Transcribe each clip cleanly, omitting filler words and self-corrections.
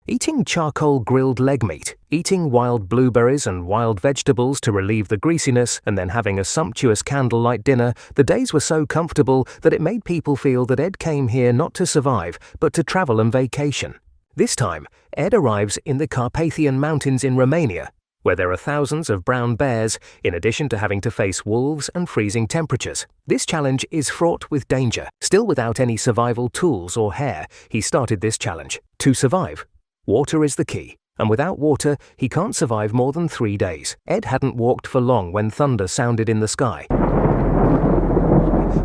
Eating charcoal grilled leg meat, eating wild blueberries and wild vegetables to relieve the greasiness, and then having a sumptuous candlelight dinner, the days were so comfortable that it made people feel that Ed came here not to survive, but to travel and vacation. This time, Ed arrives in the Carpathian Mountains in Romania, where there are thousands of brown bears, in addition to having to face wolves and freezing temperatures. This challenge is fraught with danger. Still without any survival tools or hair, he started this challenge. To survive, water is the key, and without water, he can't survive more than 3 days. Ed hadn't walked for long when thunder sounded in the sky,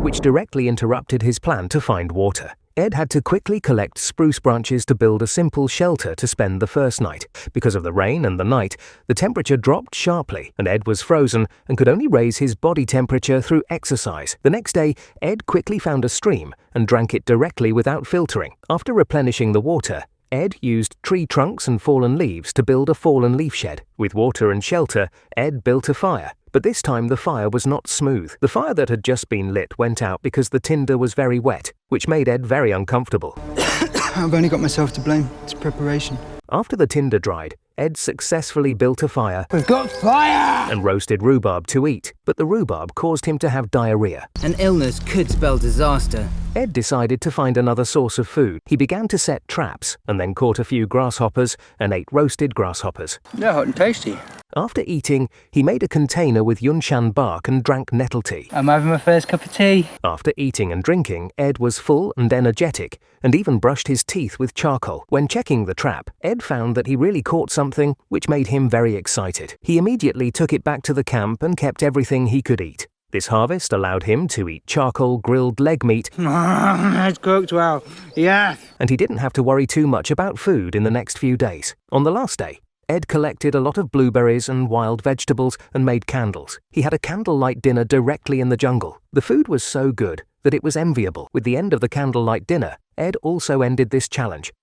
which directly interrupted his plan to find water. Ed had to quickly collect spruce branches to build a simple shelter to spend the first night. Because of the rain and the night, the temperature dropped sharply, and Ed was frozen and could only raise his body temperature through exercise. The next day, Ed quickly found a stream and drank it directly without filtering. After replenishing the water, Ed used tree trunks and fallen leaves to build a fallen leaf shed. With water and shelter, Ed built a fire. But this time the fire was not smooth. The fire that had just been lit went out because the tinder was very wet, which made Ed very uncomfortable. I've only got myself to blame. It's preparation. After the tinder dried, Ed successfully built a fire. We've got fire! And roasted rhubarb to eat, but the rhubarb caused him to have diarrhea. An illness could spell disaster. Ed decided to find another source of food. He began to set traps, and then caught a few grasshoppers and ate roasted grasshoppers. They're hot and tasty. After eating, he made a container with yunshan bark and drank nettle tea. I'm having my first cup of tea. After eating and drinking, Ed was full and energetic, and even brushed his teeth with charcoal. When checking the trap, Ed found that he really caught something, which made him very excited. He immediately took it back to the camp and kept everything he could eat. This harvest allowed him to eat charcoal grilled leg meat. It's cooked well. Yeah. And he didn't have to worry too much about food in the next few days. On the last day, Ed collected a lot of blueberries and wild vegetables and made candles. He had a candlelight dinner directly in the jungle. The food was so good that it was enviable. With the end of the candlelight dinner, Ed also ended this challenge.